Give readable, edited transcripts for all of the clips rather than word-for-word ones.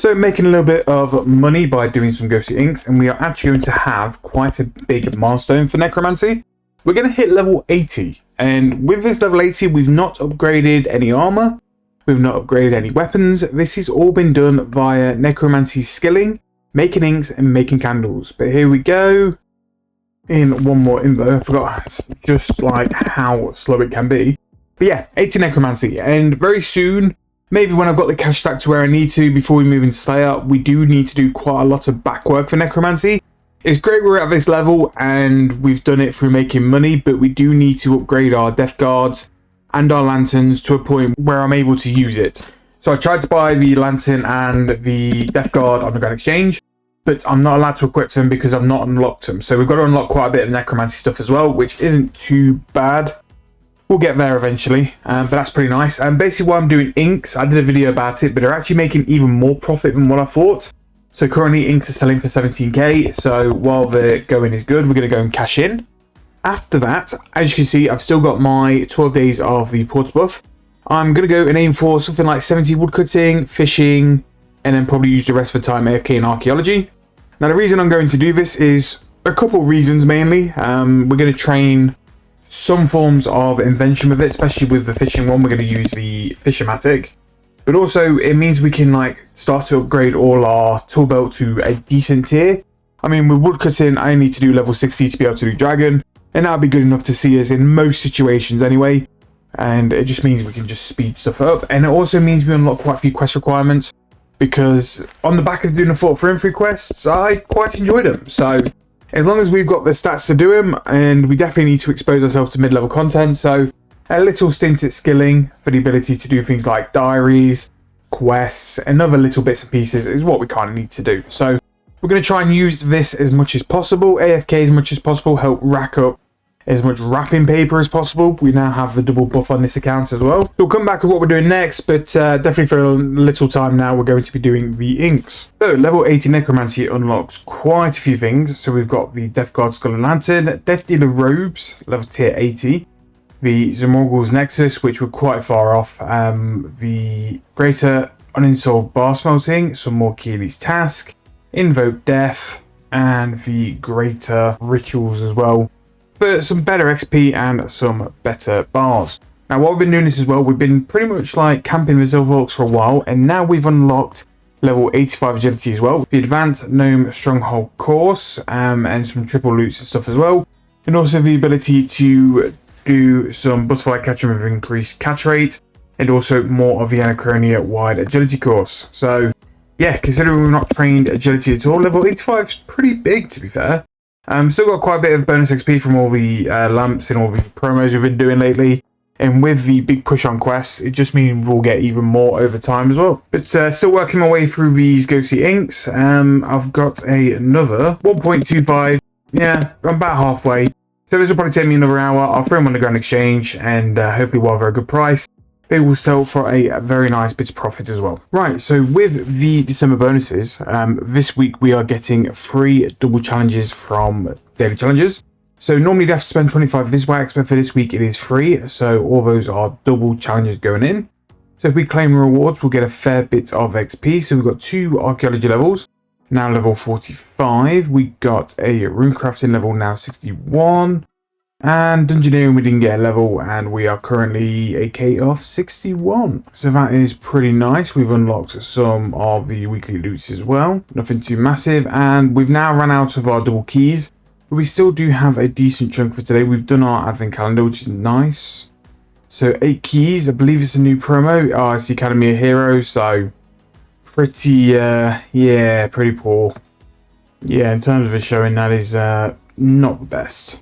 So making a little bit of money by doing some ghostly inks, and we are actually going to have quite a big milestone for Necromancy. We're going to hit level 80, and with this level 80 we've not upgraded any armor, we've not upgraded any weapons. This has all been done via Necromancy skilling, making inks and making candles. But here we go. In one more info, I forgot just like how slow it can be. But yeah, 80 Necromancy, and very soon, maybe when I've got the cash stack to where I need to before we move into Slayer, we do need to do quite a lot of back work for Necromancy. It's great we're at this level and we've done it through making money, but we do need to upgrade our Death Guards and our Lanterns to a point where I'm able to use it. So I tried to buy the Lantern and the Death Guard on the Grand Exchange, but I'm not allowed to equip them because I've not unlocked them. So we've got to unlock quite a bit of Necromancy stuff as well, which isn't too bad. We'll get there eventually, but that's pretty nice. And basically why I'm doing inks, I did a video about it, but they're actually making even more profit than what I thought. So currently inks are selling for 17k, so while the going is good, we're going to go and cash in. After that, as you can see, I've still got my 12 days of the Porter buff. I'm going to go and aim for something like 70 woodcutting, fishing, and then probably use the rest of the time AFK and archaeology. Now the reason I'm going to do this is a couple reasons mainly. We're going to train some forms of invention with it, especially with the fishing one. We're going to use the Fishermatic, but also it means we can like start to upgrade all our tool belt to a decent tier. I mean, with woodcutting, I need to do level 60 to be able to do dragon, and that'll be good enough to see us in most situations anyway. And it just means we can just speed stuff up, and it also means we unlock quite a few quest requirements, because on the back of doing the Fort for Infantry quests, I quite enjoyed them. So as long as we've got the stats to do them, and we definitely need to expose ourselves to mid-level content, so a little stint at skilling for the ability to do things like diaries, quests, and other little bits and pieces is what we kind of need to do. So we're going to try and use this as much as possible, AFK as much as possible, help rack up as much wrapping paper as possible. We now have the double buff on this account as well. So we'll come back with what we're doing next, but definitely for a little time now, we're going to be doing the inks. So level 80 Necromancy unlocks quite a few things. So we've got the Death Guard Skull and Lantern, Death Dealer Robes, level tier 80, the Zamorgul's Nexus, which we're quite far off, the Greater Uninstalled Bar Smelting, some more Keely's Task, Invoke Death, and the Greater Rituals as well, for some better XP and some better bars. Now while we've been doing this as well, we've been pretty much like camping the Silver Orcs for a while, and now we've unlocked level 85 agility as well, the Advanced Gnome Stronghold course, and some triple loots and stuff as well, and also the ability to do some butterfly catching with increased catch rate, and also more of the Anachronia wide agility course. So yeah, considering we've not trained agility at all, level 85 is pretty big to be fair. Still got quite a bit of bonus XP from all the lamps and all the promos we've been doing lately. And with the big push on quests, it just means we'll get even more over time as well. But still working my way through these ghostly inks. I've got another 1.25. Yeah, I'm about halfway. So this will probably take me another hour. I'll throw them on the Grand Exchange, and hopefully while they're a good price, they will sell for a very nice bit of profit as well. Right, so with the December bonuses, this week we are getting 3 double challenges from daily challenges. So normally you'd have to spend 25 this wax, but for this week it is free. So all those are double challenges going in. So if we claim rewards, we'll get a fair bit of XP. So we've got 2 archaeology levels, now level 45. We got a runecrafting level, now 61. And Dungeoneering we didn't get a level, and we are currently a K of 61. So that is pretty nice. We've unlocked some of the weekly loots as well. Nothing too massive, and we've now run out of our double keys. But we still do have a decent chunk for today. We've done our advent calendar, which is nice. So 8 keys, I believe it's a new promo. Oh, it's the Academy of Heroes, so pretty, yeah, pretty poor. Yeah, in terms of it showing, that is not the best.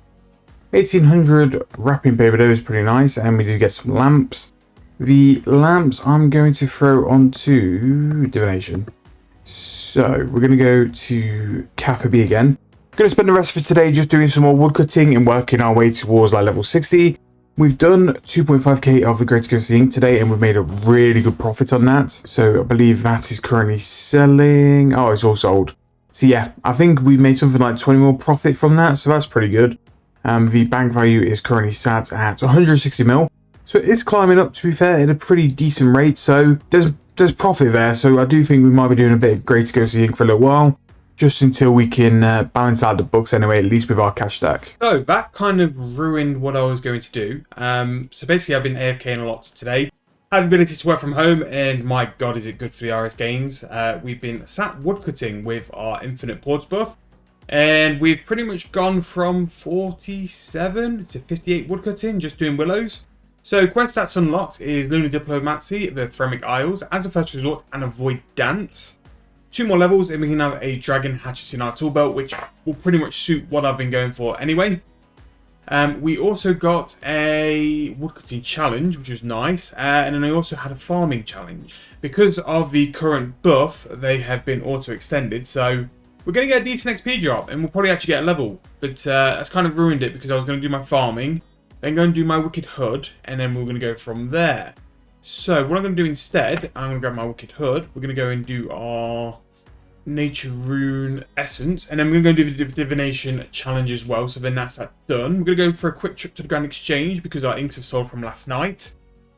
1800 wrapping paper dough is pretty nice, and we do get some lamps. The lamps I'm going to throw onto divination. So we're going to go to Cafe B again. Going to spend the rest of today just doing some more woodcutting and working our way towards like level 60. We've done 2.5k of the Great Ghostly Ink today, and we've made a really good profit on that. So I believe that is currently selling. Oh, it's all sold. So yeah, I think we made something like 20 more profit from that, so that's pretty good. The bank value is currently sat at 160 mil. So it is climbing up, to be fair, at a pretty decent rate. So there's there's profit there, so I do think we might be doing a bit of greater ghostly ink for a little while, just until we can balance out the books anyway, at least with our cash stack. So that kind of ruined what I was going to do. So basically I've been AFKing a lot today. I have the ability to work from home, and my god is it good for the RS gains. We've been sat woodcutting with our infinite ports buff, and we've pretty much gone from 47 to 58 woodcutting, just doing willows. So quest stats unlocked is Lunar Diplomacy, the Phrenic Isles, as a first resort, and Avoid Dance. 2 more levels and we can have a Dragon Hatchet in our tool belt, which will pretty much suit what I've been going for anyway. We also got a woodcutting challenge, which was nice, and then I also had a farming challenge. Because of the current buff, they have been auto-extended, so we're going to get a decent XP drop, and we'll probably actually get a level. But that's kind of ruined it, because I was going to do my farming, then go and do my Wicked Hood, and then we're going to go from there. So what I'm going to do instead, I'm going to grab my Wicked Hood, we're going to go and do our Nature Rune Essence, and then we're going to do the Divination Challenge as well, so then that's that done. We're going to go for a quick trip to the Grand Exchange, because our inks have sold from last night,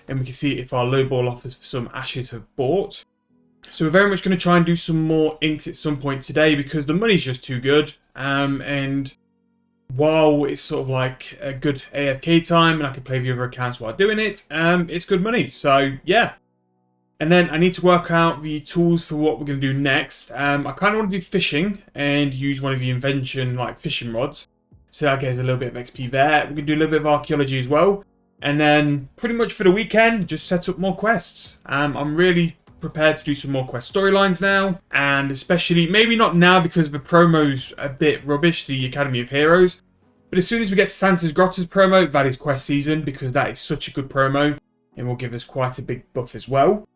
and we can see if our lowball offers for some ashes have bought. So we're very much going to try and do some more inks at some point today, because the money's just too good, and while it's sort of like a good AFK time, and I can play the other accounts while doing it, it's good money, so yeah. And then I need to work out the tools for what we're going to do next. I kind of want to do fishing and use one of the invention like fishing rods. So that gets a little bit of XP there. We're going to do a little bit of archaeology as well. And then pretty much for the weekend, just set up more quests. I'm really prepared to do some more quest storylines now. And especially, maybe not now because the promo's a bit rubbish, the Academy of Heroes. But as soon as we get Santa's Grotto's promo, that is quest season, because that is such a good promo. And will give us quite a big buff as well.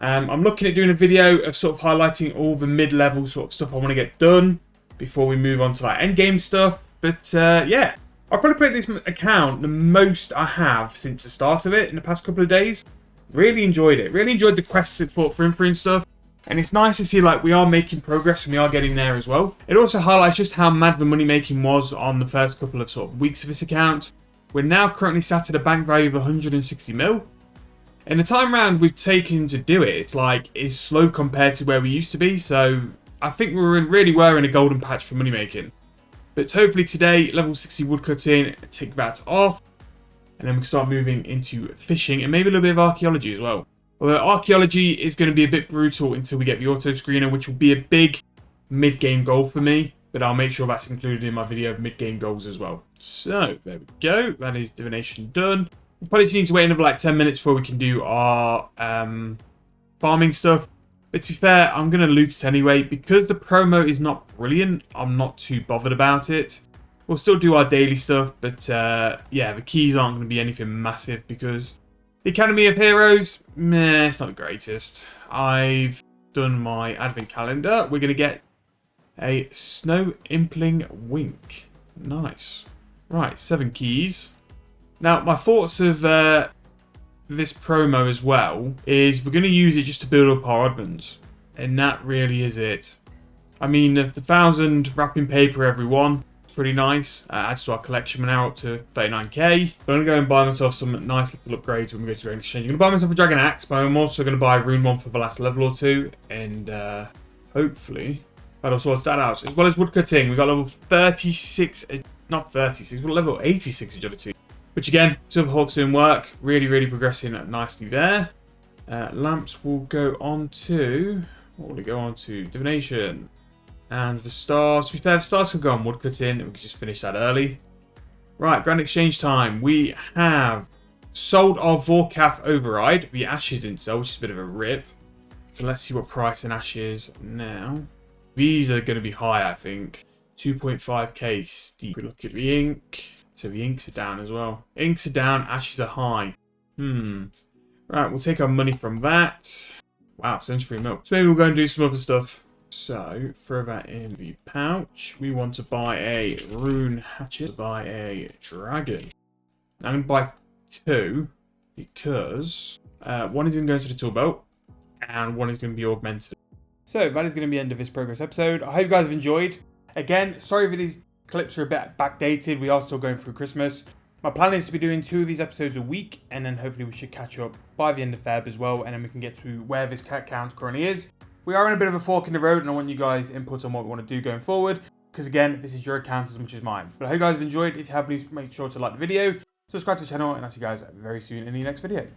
I'm looking at doing a video of sort of highlighting all the mid-level sort of stuff I want to get done before we move on to like endgame stuff. But yeah, I've probably played this account the most I have since the start of it in the past couple of days. Really enjoyed it. Really enjoyed the quests for Infra and stuff. And it's nice to see like we are making progress and we are getting there as well. It also highlights just how mad the money making was on the first couple of sort of weeks of this account. We're now currently sat at a bank value of 160 mil. And the time round we've taken to do it, it's like, is slow compared to where we used to be. So I think we really were in a golden patch for money making. But hopefully today, level 60 woodcutting, tick that off. And then we can start moving into fishing and maybe a little bit of archaeology as well. Although archaeology is going to be a bit brutal until we get the auto screener, which will be a big mid-game goal for me. But I'll make sure that's included in my video of mid-game goals as well. So there we go. That is divination done. We'll probably just need to wait another like 10 minutes before we can do our farming stuff. But to be fair, I'm going to loot it anyway. Because the promo is not brilliant, I'm not too bothered about it. We'll still do our daily stuff. But yeah, the keys aren't going to be anything massive because the Academy of Heroes, meh, it's not the greatest. I've done my advent calendar. We're going to get a Snow Impling Wink. Nice. Right, 7 keys. Now, my thoughts of this promo as well is we're going to use it just to build up our oddments. And that really is it. I mean, the 1,000 wrapping paper every one is pretty nice. Adds to our collection. We're now up to 39k. But I'm going to go and buy myself some nice little upgrades when we go to Grand Exchange. I'm going to buy myself a Dragon Axe, but I'm also going to buy a Rune one for the last level or two. And hopefully that'll sort that out. As well as woodcutting, we've got level 36, not 36, we've got level 86 agility. Which again, Silverhawk's doing work. Really progressing nicely there. Lamps will go on to... What will it go on to? Divination. And the stars. To be fair, the stars can go on woodcutting. And we can just finish that early. Right, Grand Exchange time. We have sold our Vorkath Override. The Ashes didn't sell, which is a bit of a rip. So let's see what price in Ashes now. These are going to be high, I think. 2.5k steep. We look at the ink. So the inks are down as well. Inks are down, ashes are high. Right, we'll take our money from that. Wow, 73 mil. So maybe we'll go and do some other stuff. So, throw that in the pouch. We want to buy a rune hatchet. Buy a dragon. I'm going to buy 2 because one is going to go into the tool belt and one is going to be augmented. So that is going to be the end of this progress episode. I hope you guys have enjoyed. Again, sorry if these clips are a bit backdated. We are still going through Christmas. My plan is to be doing 2 of these episodes a week, and then hopefully we should catch up by the end of Feb as well, and then we can get to where this cat count currently is. We are in a bit of a fork in the road, and I want you guys' input on what we want to do going forward, because again, this is your account as much as mine. But I hope you guys have enjoyed. If you have, please make sure to like the video, subscribe to the channel, and I'll see you guys very soon in the next video.